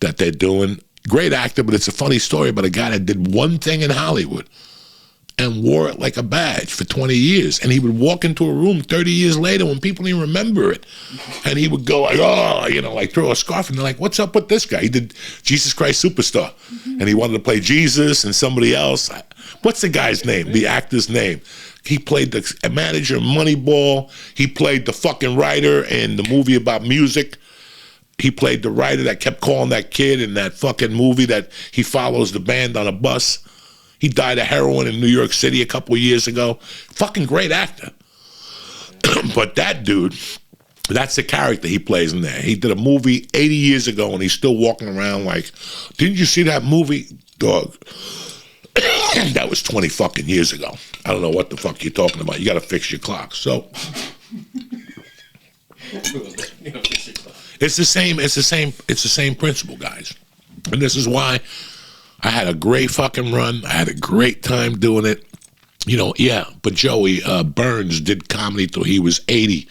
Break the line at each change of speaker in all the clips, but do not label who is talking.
that they're doing. Great actor, but it's a funny story about a guy that did one thing in Hollywood and wore it like a badge for 20 years. And he would walk into a room 30 years later when people didn't remember it. And he would go like, oh, you know, like throw a scarf. And they're like, what's up with this guy? He did Jesus Christ Superstar. And he wanted to play Jesus and somebody else. What's the guy's name? The actor's name. He played the manager in Moneyball. He played the fucking writer in the movie about music. He played the writer that kept calling that kid in that fucking movie that he follows the band on a bus. He died of heroin in New York City a couple of years ago. Fucking great actor. But that dude, that's the character he plays in there. He did a movie 80 years ago and he's still walking around like, didn't you see that movie? Dog. That was 20 fucking years ago. I don't know what the fuck you're talking about. You got to fix your clock. So it's the same principle, guys. And this is why I had a great fucking run. I had a great time doing it. You know, yeah, but Joey Burns did comedy till he was 80.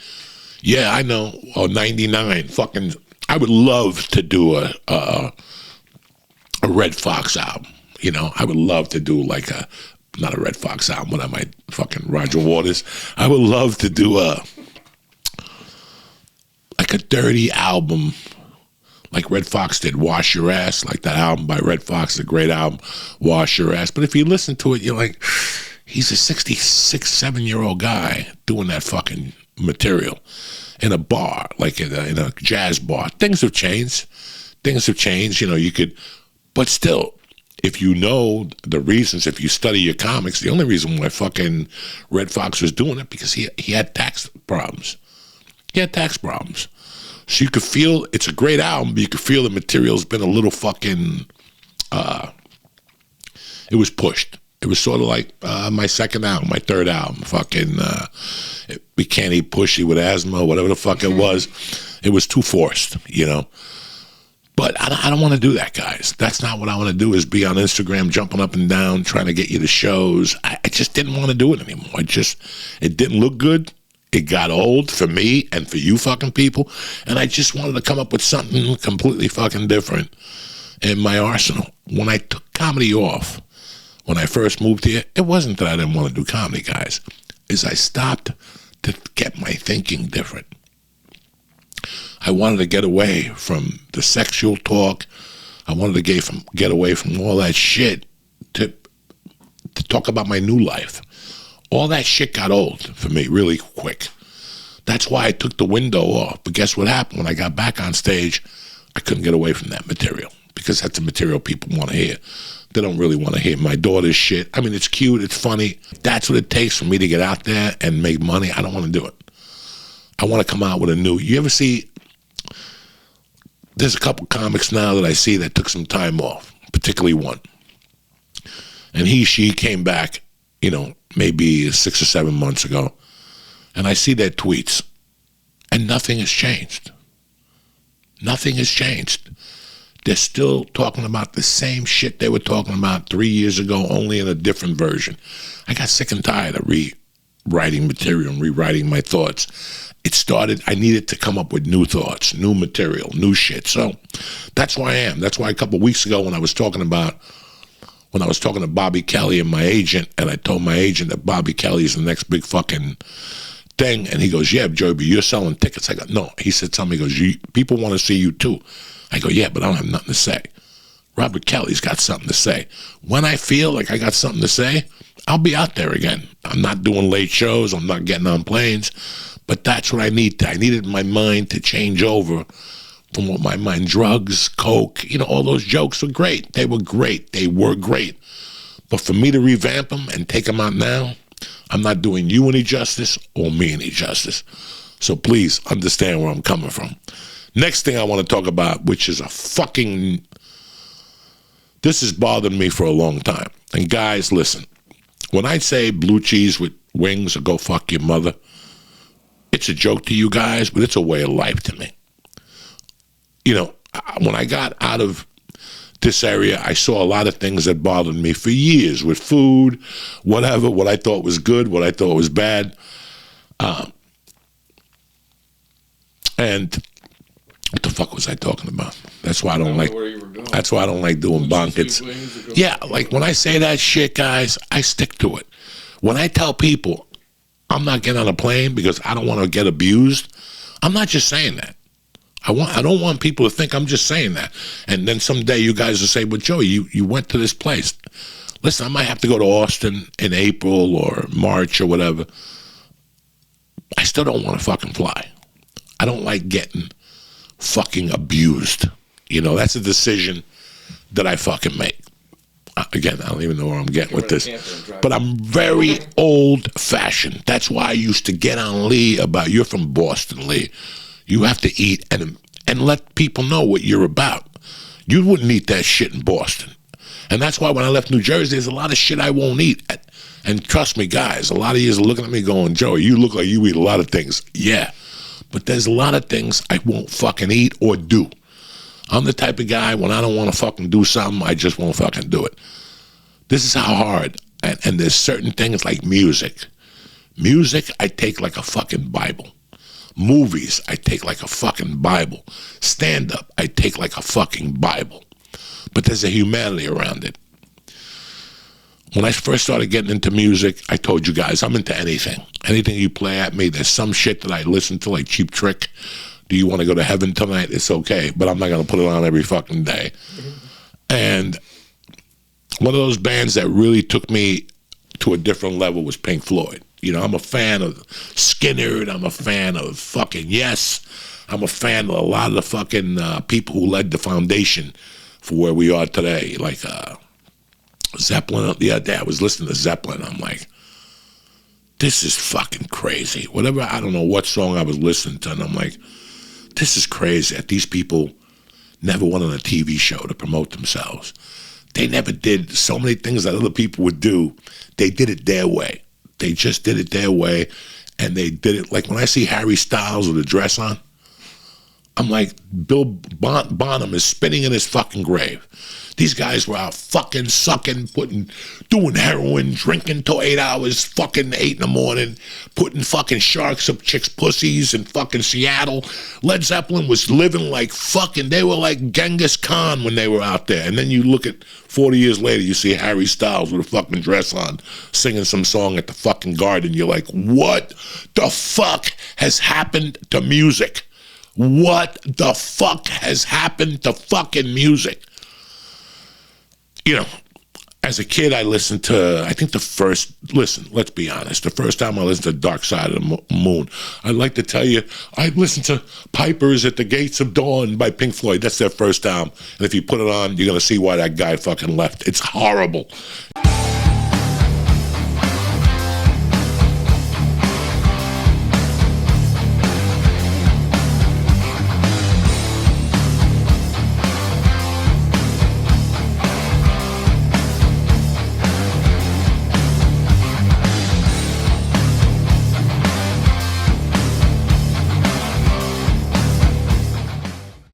Yeah, I know. Or 99. Fucking, I would love to do a Red Fox album. You know, I would love to do like not a Red Fox album, but I might fucking Roger Waters. I would love to do like a dirty album like Red Fox did, Wash Your Ass, like that album by Red Fox, a great album, Wash Your Ass. But if you listen to it, you're like, he's a 66, 7-year-old guy doing that fucking material in a bar, like in a jazz bar. Things have changed. You know, you could, but still, if you know the reasons, if you study your comics, the only reason why fucking Red Fox was doing it because he had tax problems. So you could feel, it's a great album, but you could feel the material's been a little fucking, it was pushed. It was sort of like my second album, my third album, fucking, we can't eat pushy with asthma, whatever the fuck it was. It was too forced, you know. But I don't want to do that, guys. That's not what I want to do, is be on Instagram jumping up and down, trying to get you to shows. I just didn't want to do it anymore. It didn't look good. It got old for me and for you fucking people. And I just wanted to come up with something completely fucking different in my arsenal. When I took comedy off, when I first moved here, it wasn't that I didn't want to do comedy, guys. Is I stopped to get my thinking different. I wanted to get away from the sexual talk. I wanted to get away from all that shit to talk about my new life. All that shit got old for me really quick. That's why I took the window off. But guess what happened? When I got back on stage, I couldn't get away from that material because that's the material people want to hear. They don't really want to hear my daughter's shit. I mean, it's cute, it's funny. That's what it takes for me to get out there and make money. I don't want to do it. I want to come out with a new, you ever see, there's a couple comics now that I see that took some time off, particularly one. And she came back, you know, maybe 6 or 7 months ago. And I see their tweets. And nothing has changed. Nothing has changed. They're still talking about the same shit they were talking about 3 years ago, only in a different version. I got sick and tired of rewriting material and rewriting my thoughts. It started, I needed to come up with new thoughts, new material, new shit. So that's where I am. That's why a couple of weeks ago when I was talking to Bobby Kelly and my agent, and I told my agent that Bobby Kelly is the next big fucking thing, and he goes, yeah, Joey, you're selling tickets. I go, no. He said something, he goes, people want to see you too. I go, yeah, but I don't have nothing to say. Robert Kelly's got something to say. When I feel like I got something to say, I'll be out there again. I'm not doing late shows. I'm not getting on planes. But that's what I need. I needed my mind to change over from what my mind, drugs, coke, you know, all those jokes were great. They were great. But for me to revamp them and take them out now, I'm not doing you any justice or me any justice. So please understand where I'm coming from. Next thing I want to talk about, which is this has bothered me for a long time. And guys, listen, when I say blue cheese with wings or go fuck your mother, it's a joke to you guys, but it's a way of life to me. You know, when I got out of this area, I saw a lot of things that bothered me for years with food, whatever, what I thought was good, what I thought was bad. And What the fuck was I talking about? That's why I don't like.
Where you were going.
That's why I don't like doing bunkets. Yeah, like when I say that shit, guys, I stick to it. When I tell people I'm not getting on a plane because I don't want to get abused, I'm not just saying that. I don't want people to think I'm just saying that. And then someday you guys will say, "Well, Joey, you went to this place." Listen, I might have to go to Austin in April or March or whatever. I still don't want to fucking fly. I don't like getting fucking abused. You know, that's a decision that I fucking make. Again, I don't even know where I'm getting with this. But I'm very old-fashioned. That's why I used to get on Lee about, you're from Boston, Lee. You have to eat and let people know what you're about. You wouldn't eat that shit in Boston. And that's why when I left New Jersey, there's a lot of shit I won't eat. And trust me, guys, a lot of you are looking at me going, Joey, you look like you eat a lot of things. Yeah. But there's a lot of things I won't fucking eat or do. I'm the type of guy, when I don't want to fucking do something, I just won't fucking do it. This is how hard. And there's certain things like music. Music, I take like a fucking Bible. Movies, I take like a fucking Bible. Stand-up, I take like a fucking Bible. But there's a humanity around it. When I first started getting into music, I told you guys, I'm into anything. Anything you play at me, there's some shit that I listen to, like Cheap Trick. Do you want to go to heaven tonight? It's okay, but I'm not going to put it on every fucking day. And one of those bands that really took me to a different level was Pink Floyd. You know, I'm a fan of Skinner, I'm a fan of fucking Yes. I'm a fan of a lot of the fucking people who led the foundation for where we are today, like Zeppelin. The other day I was listening to Zeppelin. I'm like, this is fucking crazy. Whatever, I don't know what song I was listening to, and I'm like, this is crazy that these people never went on a TV show to promote themselves. They never did so many things that other people would do. They did it their way. They just did it their way, and they did it. Like when I see Harry Styles with a dress on, I'm like, Bill Bonham is spinning in his fucking grave. These guys were out fucking sucking, doing heroin, drinking till 8 hours, fucking 8 in the morning, putting fucking sharks up chicks' pussies in fucking Seattle. Led Zeppelin was living like fucking, they were like Genghis Khan when they were out there. And then you look at 40 years later, you see Harry Styles with a fucking dress on, singing some song at the fucking Garden. You're like, what the fuck has happened to music? What the fuck has happened to fucking music? You know, as a kid, I listened to, I think let's be honest, the first time I listened to Dark Side of the Moon, I'd like to tell you, I listened to Pipers at the Gates of Dawn by Pink Floyd. That's their first album. And if you put it on, you're going to see why that guy fucking left. It's horrible.